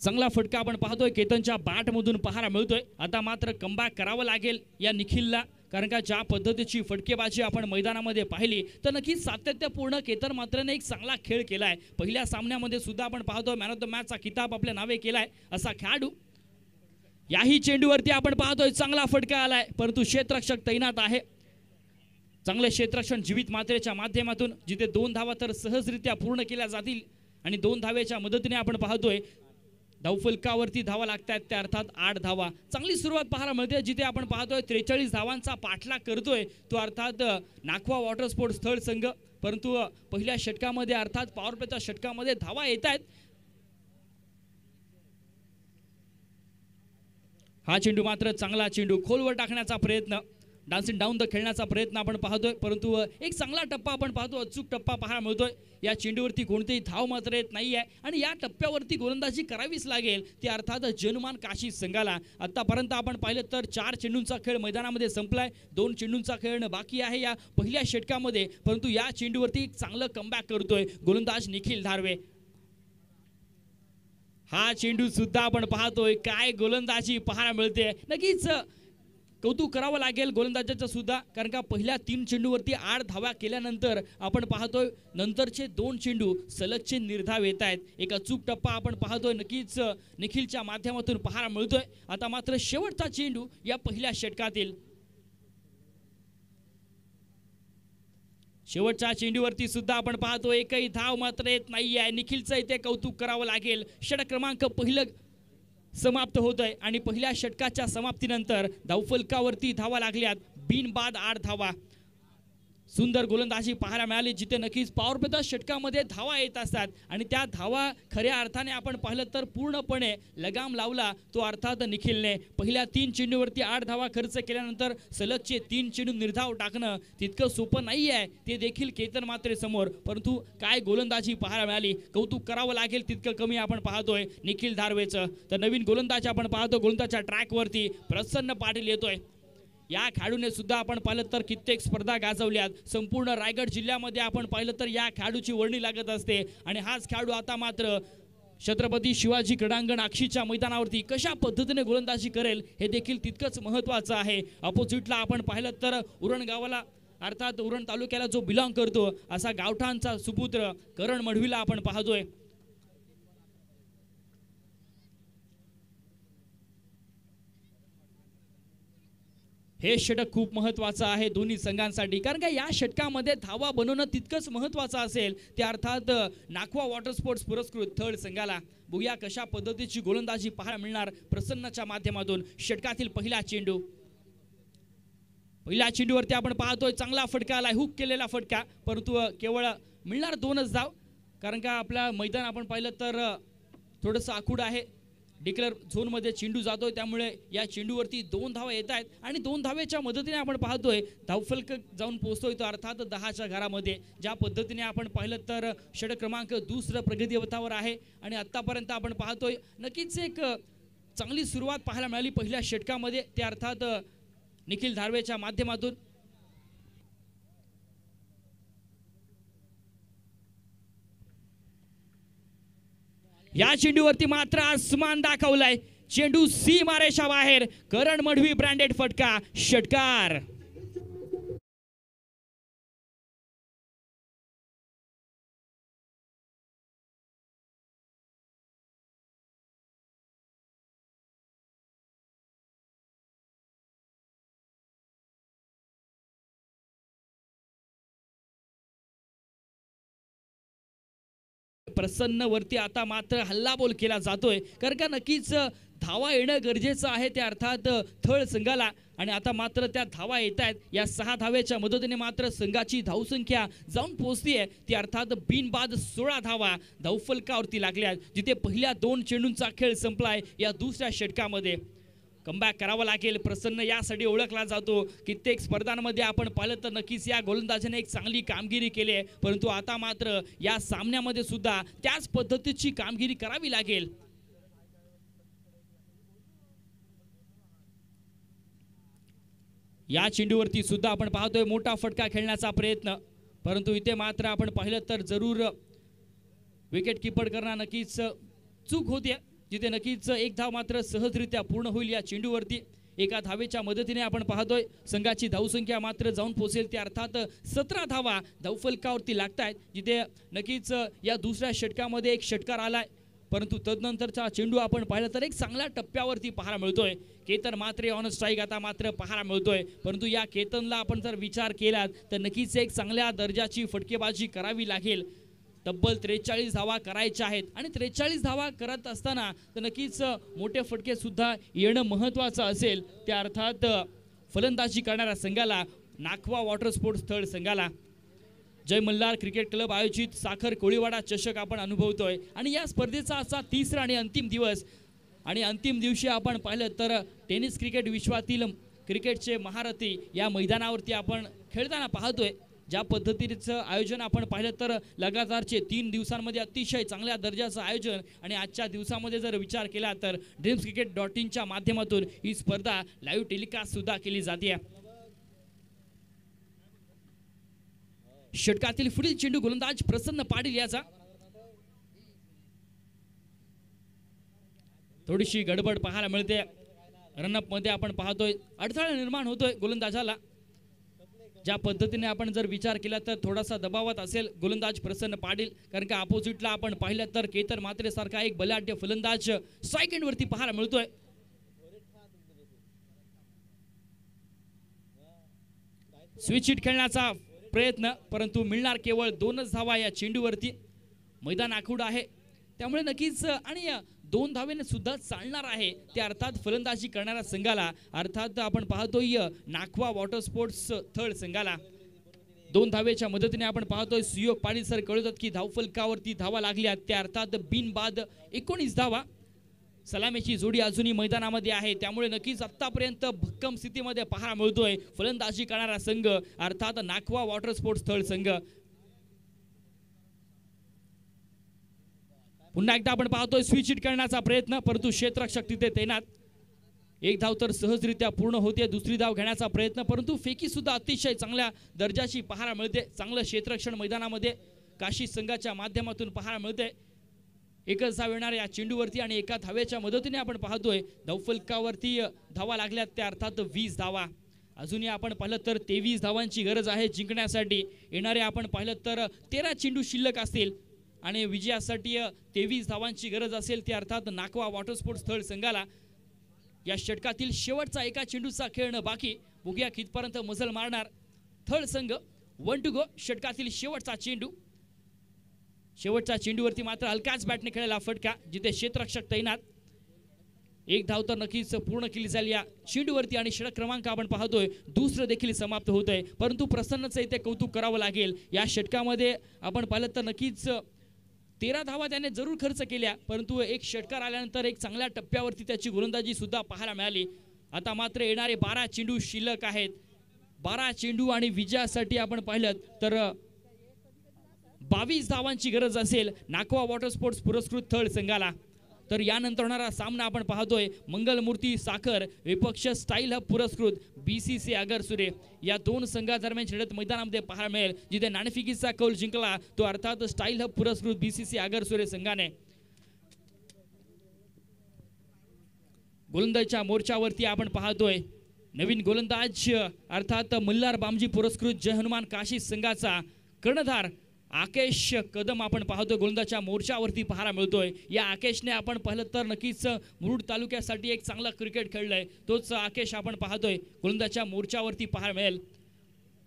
चांगला फटका आपण पाहतोय केतनच्या बॅटमधून पाहायला मिळतोय। आता मात्र कमबॅक करावं लागेल या निखिलला कारण का ज्या पद्धतीची फटकेबाजी आपण मैदानामध्ये पाहिली तर नक्कीच सातत्यपूर्ण केतन म्हात्रेने एक चांगला खेळ केलाय। पहिल्या सामन्यामध्ये सुद्धा आपण पाहतोय मॅन ऑफ द मॅचचा किताब आपल्या नावे केलाय असा खेळाडू। याही चेंडूवरती आपण पाहतोय चांगला फटका आलाय परंतु क्षेत्ररक्षक तैनात आहे। चांगले क्षेत्ररक्षण जीवित म्हात्रेच्या माध्यमातून जिथे 2 धावा तर सहजरित्या पूर्ण केल्या जातील आणि 2 धावेच्या मदतीने आपण पाहतोय धावफलकावरती धावा लागतात त्या अर्थात 8 धावा। चांगली सुरुवात पाहायला मिळते जिथे आपण पाहतोय 43 धावांचा पाठलाग करतोय तो अर्थात नाकवा वॉटर स्पोर्ट्स स्थळ संघ परंतु पहिल्या षटकामध्ये अर्थात पॉवर प्लेच्या षटकामध्ये धावा येत आहेत। हा चेंडू मात्र चांगला चेंडू खोलवर टाकण्याचा प्रयत्न डान्सिंग डाऊन द खेळण्याचा प्रयत्न आपण पाहतोय परंतु एक चांगला टप्पा आपण पाहतो अचूक टप्पा पाहायला मिळतोय। या चेंडूवरती कोणतेही धाव मात्र येत नाहीये आणि या टप्प्यावरती गोलंदाजी करावीच लागेल ते अर्थात जनुमान काशी संघाला। आतापर्यंत आपण पाहिलं तर 4 चेंडूंचा खेळ मैदानामध्ये संपलाय 2 चेंडूंचा खेळ बाकी आहे या पहिल्या षटकामध्ये परंतु या चेंडूवरती एक चांगलं कमबॅक करतोय गोलंदाज निखिल धारवे। हा चेंडू सुद्धा आपण पाहतोय, काय गोलंदाजी पाहायला मिळते. नक्कीच कौतुक करावं लागेल गोलंदाजाचं सुद्धा, कारण का पहिल्या 3 चेंडूवरती 8 धावा केल्यानंतर आपण पाहतोय नंतरचे 2 चेंडू सलगचे निर्धाव येत आहेत. एक अचूक टप्पा आपण पाहतोय नक्कीच निखिलच्या माध्यमातून पाहायला मिळतोय. आता मात्र शेवटचा चेंडू या पहिल्या षटकातील. शेवटच्या चेंडूवरती सुद्धा आपण पाहतो एकही धाव मात्र येत नाहीये. निखिलचं इथे कौतुक करावं लागेल. षटक क्रमांक पहिलं समाप्त होत आहे आणि पहिल्या षटकाच्या समाप्तीनंतर धावफलकावरती धावा लागल्यात बिनबाद 8 धावा. सुंदर गोलंदाजी पाहायला मिळाली, जिथे नक्कीच पॉवर प्लेच्या षटकामध्ये धावा येत असतात आणि त्या धावा खऱ्या अर्थाने आपण पाहिलं तर पूर्णपणे लगाम लावला तो अर्थात निखिलने. पहिल्या 3 चेंडूवरती 8 धावा खर्च केल्यानंतर सलगचे 3 चेंडू निर्धाव टाकणं तितकं सोपं नाही आहे, ते देखील केतन मात्रे समोर. परंतु काय गोलंदाजी पाहायला मिळाली, कौतुक करावं लागेल तितकं कमी आपण पाहतोय निखिल धारवेचं. तर नवीन गोलंदाज आपण पाहतो गोलंदाजच्या ट्रॅकवरती प्रसन्न पाटील येतोय. या खेळाडूने सुद्धा आपण पाहिलं तर कित्येक स्पर्धा गाजवल्यात. संपूर्ण रायगड जिल्ह्यामध्ये आपण पाहिलं तर या खेळाडूची वर्णी लागत असते आणि हाच खेळाडू आता मात्र छत्रपती शिवाजी क्रीडांगण आक्षीच्या मैदानावरती कशा पद्धतीने गोलंदाजी करेल हे देखील तितकंच महत्त्वाचं आहे. अपोजिटला आपण पाहिलं तर उरण गावाला अर्थात उरण तालुक्याला जो बिलॉंग करतो असा गावठाणचा सुपुत्र करण मढवीला आपण पाहतोय. हे षटक खूप महत्त्वाचं आहे दोन्ही संघांसाठी, कारण का या षटकामध्ये धावा बनवणं तितकंच महत्त्वाचं असेल. ते अर्थात नाखवा वॉटर स्पोर्ट्स पुरस्कृत थर्ड संघाला. बघूया कशा पद्धतीची गोलंदाजी पाहायला मिळणार प्रसन्नच्या माध्यमातून. षटकातील पहिला चेंडू, पहिल्या चेंडूवरती आपण पाहतोय चांगला फटका आलाय, हुक केलेला फटका, परंतु केवळ मिळणार 2च धाव. कारण का आपला मैदान आपण पाहिलं तर थोडंसं आखूड आहे. डिक्लेअर झोनमध्ये चेंडू जातोय, त्यामुळे या चेंडूवरती 2 धावा येत आहेत आणि 2 धावेच्या मदतीने आपण पाहतोय धावफलक जाऊन पोहोचतोय तो अर्थात 10च्या घरामध्ये. ज्या पद्धतीने आपण पाहिलं तर षटक क्रमांक 2 प्रगतीपथावर आहे आणि आतापर्यंत आपण पाहतोय नक्कीच एक चांगली सुरुवात पाहायला मिळाली पहिल्या षटकामध्ये, ते अर्थात निखिल धारवेच्या माध्यमातून. या चेंडूवरती मात्र आसमान दाखवलाय, चेंडू सीमारेषा बाहेर. करण मढवी ब्रँडेड फटका, षटकार. प्रसन्न वरती आता मात्र हल्लाबोल केला जातोय, कारण का नक्कीच धावा येणं गरजेचं आहे ते अर्थात थळ संघाला. आणि आता मात्र त्या धावा येत आहेत. या 6 धावेच्या मदतीने मात्र संघाची धावसंख्या जाऊन पोहोचतीये ती अर्थात बिनबाद 16 धावा धावफलकावरती लागल्यात, जिथे पहिल्या 2 चेंडूंचा खेळ संपलाय या दुसऱ्या षटकामध्ये. कमबॅक करावा लागेल. प्रसन्न यासाठी ओळखला जातो. कित्येक स्पर्धांमध्ये आपण पाहिलं तर नक्कीच या गोलंदाजाने एक चांगली कामगिरी केली आहे, परंतु आता मात्र या सामन्यामध्ये सुद्धा त्याच पद्धतीची कामगिरी करावी लागेल. या चेंडूवरती सुद्धा आपण पाहतोय मोठा फटका खेळण्याचा प्रयत्न, परंतु इथे मात्र आपण पाहिलं तर जरूर विकेट कीपर करणं नक्कीच चूक होते, जिथे नक्कीच एक धाव मात्र सहजरित्या पूर्ण होईल या चेंडूवरती. एका धावेच्या मदतीने आपण पाहतोय संघाची धावसंख्या मात्र जाऊन पोहोचेल ते अर्थात 17 धावा धावफलकावरती लागतायत, जिथे नक्कीच या दुसऱ्या षटकामध्ये एक षटकार आलाय, परंतु तदनंतरचा चेंडू आपण पाहिलं तर एक चांगल्या टप्प्यावरती पाहायला मिळतोय. केतन मात्रे ऑन स्ट्राईक आता मात्र पाहायला मिळतोय, परंतु या केतनला आपण जर विचार केलात तर नक्कीच एक चांगल्या दर्जाची फटकेबाजी करावी लागेल. तब्बल 43 धावा करायच्या आहेत आणि 43 धावा करत असताना तर नक्कीच मोठे फटके सुद्धा येणं महत्त्वाचं असेल. त्या अर्थात फलंदाजी करणाऱ्या संघाला नाखवा वॉटर स्पोर्ट्स थर्ड संघाला जय मल्हार क्रिकेट क्लब आयोजित साखर कोळीवाडा चषक आपण अनुभवतोय आणि या स्पर्धेचा असा 3रा आणि अंतिम दिवस. आणि अंतिम दिवशी आपण पाहिलं तर टेनिस क्रिकेट विश्वातील क्रिकेटचे महारथी या मैदानावरती आपण खेळताना पाहतोय. ज्या पद्धतीचं आयोजन आपण पाहिलं तर लगातारचे 3 दिवसांमध्ये अतिशय चांगल्या दर्जाचं आयोजन आणि आजच्या दिवसामध्ये जर विचार केला तर dreamscricket.in माध्यमातून ही स्पर्धा लाईव्ह टेलिकास्ट सुद्धा केली जाते. षटकातील पुढील चेंडू गोलंदाज प्रसन्न पाटील याचा. थोडीशी गडबड पाहायला मिळते. रनअप मध्ये आपण पाहतोय अडथळा निर्माण होतोय गोलंदाजाला. ज्या पद्धतीने आपण जर विचार केला तर थोडासा दबावात असेल गोलंदाज प्रसन्न पाटील, कारण का अपोजिटला आपण पाहिलं तर केतन मात्रे सारखा एक बलाढ्य फलंदाज स्ट्राईक एंड वरती पाहायला मिळतोय. स्विच हिट खेळण्याचा प्रयत्न, परंतु मिळणार केवळ 2च धावा या चेंडूवरती. मैदान आखूड आहे त्यामुळे नक्कीच आणि 2 धावेने सुद्धा चालणार आहे ते अर्थात फलंदाजी करणाऱ्या संघाला, अर्थात आपण पाहतोय नाखवा वॉटर स्पोर्ट्स थर्ड संघाला 2 धावेच्या मदतीने आपण पाहतोय सुयोग पाटील सर कळवतात की धावफलकावरती धावा लागल्या त्या अर्थात बिनबाद 19 धावा. सलामीची जोडी अजूनही मैदानामध्ये आहे त्यामुळे नक्कीच आतापर्यंत भक्कम स्थितीमध्ये पाहायला मिळतोय फलंदाजी करणारा संघ अर्थात नाखवा वॉटर स्पोर्ट्स थर्ड संघ. पुन्हा एकदा आपण पाहतोय स्विच हिट करण्याचा प्रयत्न, परंतु क्षेत्ररक्षक तिथे तैनात. एक धाव तर सहजरित्या पूर्ण होते, दुसरी धाव घेण्याचा प्रयत्न, परंतु फेकी सुद्धा अतिशय चांगल्या दर्जाची पाहायला मिळते. चांगलं क्षेत्ररक्षण मैदानामध्ये काशी संघाच्या माध्यमातून पाहायला मिळते. एकच धाव येणार या चेंडूवरती आणि एका धावेच्या मदतीने आपण पाहतोय धावफलकावरती धावा लागल्यात त्या अर्थात 20 धावा. अजूनही आपण पाहिलं तर 23 धावांची गरज आहे जिंकण्यासाठी. येणारे आपण पाहिलं तर 13 चेंडू शिल्लक असतील आणि विजयासाठी 23 धावांची गरज असेल ते अर्थात नाखवा वॉटर स्पोर्ट्स थर्ड संघाला. या षटकातील शेवटचा एका चेंडूचा खेळणं बाकी, बघूया कितपर्यंत मजल मारणार थर्ड संघ. 1 टू गो षटकातील शेवटचा चेंडू. शेवटच्या चेंडूवरती मात्र हलकाच बॅटने खेळायला फटका, जिथे क्षेत्ररक्षक तैनात. एक धाव तर नक्कीच पूर्ण केली जाईल या चेंडूवरती आणि षटक क्रमांक आपण पाहतोय दुसरं देखील समाप्त होत आहे, परंतु प्रसन्नच इथे कौतुक करावं लागेल. या षटकामध्ये आपण पाहिलं तर नक्कीच 13 धावा त्याने जरूर खर्च केल्या, परंतु एक षटकार आल्यानंतर एक चांगल्या टप्प्यावरती त्याची गोलंदाजी सुद्धा पाहायला मिळाली. आता मात्र येणारे 12 चेंडू शिल्लक आहेत. 12 चेंडू आणि विजयासाठी आपण पाहिलं तर 22 धावांची गरज असेल नाखवा वॉटर स्पोर्ट्स पुरस्कृत थर्ड संघाला. तर यानंतर होणारा सामना आपण पाहतोय मंगलमूर्ती साखर विपक्ष स्टाईल हब पुरस्कृत BCC आगरसुरे. या 2 संघादरम्यान लढत मैदानामध्ये पाहायला मिळेल, जिथे नाणेफेकीचा कौल जिंकला तो अर्थात स्टाईल हब पुरस्कृत BCC आगरसुरे संघाने. गोलंदाजीच्या मोर्चावरती आपण पाहतोय नवीन गोलंदाज अर्थात मल्हार बामजी पुरस्कृत जय हनुमान काशी संघाचा कर्णधार आकेश कदम आपण पाहतोय गोलंदाजच्या मोर्चावरती पाहायला मिळतोय. या आकेशने आपण पाहिलं तर नक्कीच मुरुड तालुक्यासाठी एक चांगला क्रिकेट खेळलाय. तोच आकेश आपण पाहतोय गोलंदाजच्या मोर्चावरती पाहायला मिळेल.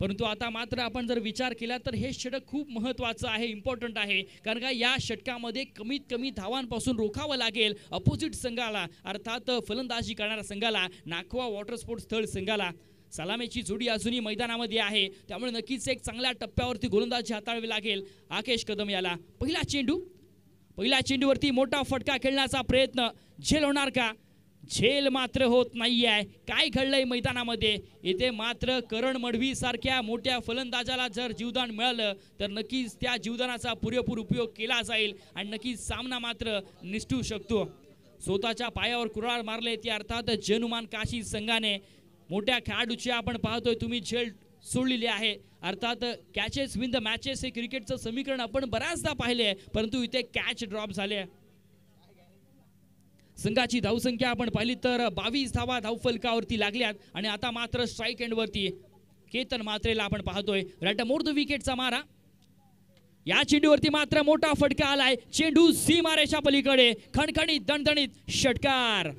परंतु आता मात्र आपण जर विचार केला तर हे षटक खूप महत्त्वाचं आहे, इम्पॉर्टंट आहे, कारण का या षटकामध्ये कमीत कमी धावांपासून रोखावं लागेल अपोजिट संघाला, अर्थात फलंदाजी करणाऱ्या संघाला नाखवा वॉटर स्पोर्ट्स थर्ड संघाला. सलामीची जोडी अजूनही मैदानामध्ये आहे त्यामुळे नक्कीच एक चांगल्या टप्प्यावरती गोलंदाजी हाताळावी लागेल आकेश कदम याला. पहिल्या चेंडूवरती मोठा फटका खेळण्याचा प्रयत्न, झेल होणार का? झेल मात्र होत नाहीये. काय घडलंय मैदानामध्ये? इथे मात्र करण मडवी सारख्या मोठ्या फलंदाजाला जर जीवदान मिळालं तर नक्कीच त्या जीवदानाचा पुरेपूर उपयोग केला जाईल आणि नक्कीच सामना मात्र निसटू शकतो. स्वतःच्या पायावर कुऱ्हाड मारले ते अर्थात जय हनुमान काशी संघाने. मोठ्या खेळाडूची आपण पाहतोय तुम्ही झेल सोडलेली आहे, अर्थात कॅचेस विन द मॅचेस हे क्रिकेटचं समीकरण आपण बऱ्याचदा पाहिले, परंतु इथे कॅच ड्रॉप झाले. संघाची धावसंख्या आपण पाहिली तर 22 धावा धावफलकावरती लागल्यात आणि आता मात्र स्ट्राईक एंडवरती केतन मात्रेला आपण पाहतोय राईट मोर द विकेटचा मारा. या चेंडूवरती मात्र मोठा फटका आलाय, चेंडू सीमारेषा पलीकडे, खणखणीत दणदणीत षटकार.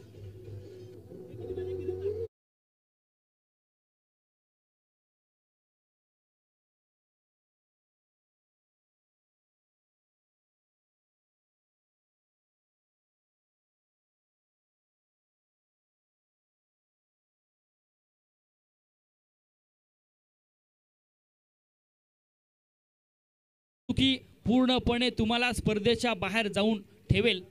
की पूर्णपणे तुम्हाला स्पर्धेच्या बाहेर जाऊन ठेवेल.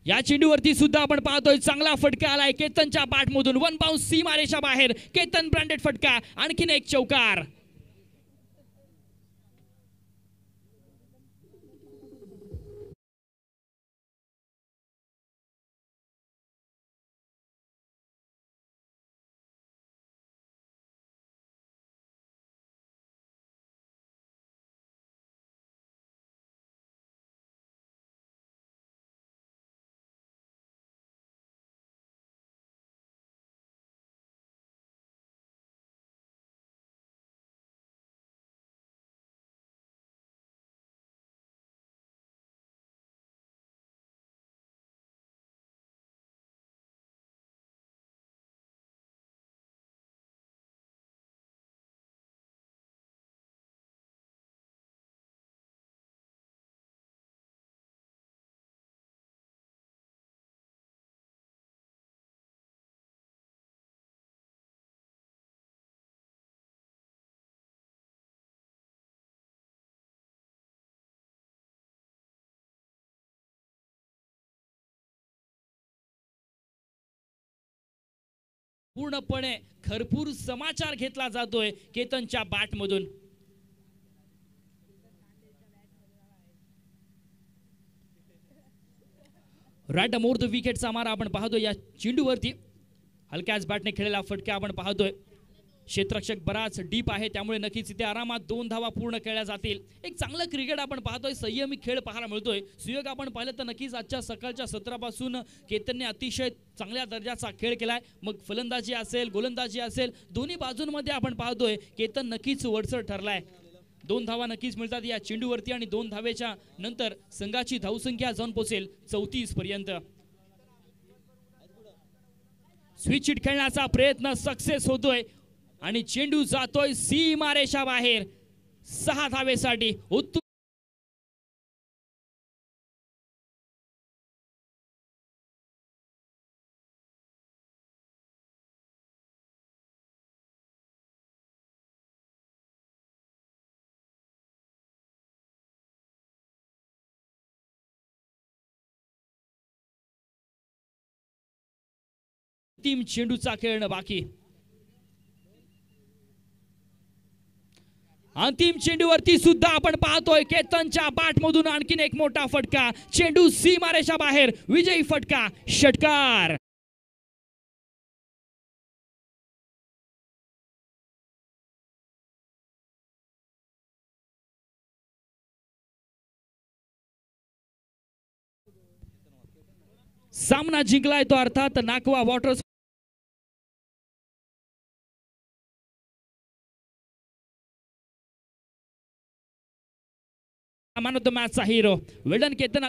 या चेंडूवरती सुद्धा आपण पाहतोय चांगला फटका आलाय केतनच्या बॅटमधून, 1 बाउन्स सीमारेषा बाहेर, केतन ब्रँडेड फटका, आणखीन एक चौकार. पूर्णपणे खरपूर समाचार घेतला जातोय केतनच्या बॅट मधून. राईट मोर द विकेटचा मारा आपण पाहतोय या चेंडूवरती. हलक्याच बॅटने खेळलेला फटका आपण पाहतोय. क्षेत्ररक्षक बराच डीप आहे त्यामुळे नक्कीच इथे आरामात 2 धावा पूर्ण केल्या जातील. एक चांगलं क्रिकेट आपण पाहतोय, संयमी खेळ पाहायला मिळतोय. सुयोग आपण पाहिलं तर नक्कीच आजच्या सकाळच्या सत्रापासून केतनने अतिशय चांगल्या दर्जाचा खेळ केलाय. मग फलंदाजी असेल गोलंदाजी असेल दोन्ही बाजूंमध्ये आपण पाहतोय केतन नक्कीच वरचढ ठरलाय. 2 धावा नक्कीच मिळतात या चेंडूवरती आणि 2 धावेच्या नंतर संघाची धावसंख्या जाऊन पोहोचेल 34 पर्यंत. स्विच हिट खेळण्याचा प्रयत्न सक्सेस होतोय आणि चेंडू जातोय सीमारेषा बाहेर 6 धावेसाठी. उत्तम टीम चेंडूचा खेळणं बाकी. अंतिम चेंडूवरती सुद्धा आपण पाहतोय केतनच्या बॅट मधून आणखीन एक मोठा फटका. चेंडू सीमारेषा बाहेर. विजयी फटका षटकार. सामना जिंकलाय तो अर्थात नाकवा वॉटर मॅन ऑफ द मॅचचा हिरो. Well done Ketan.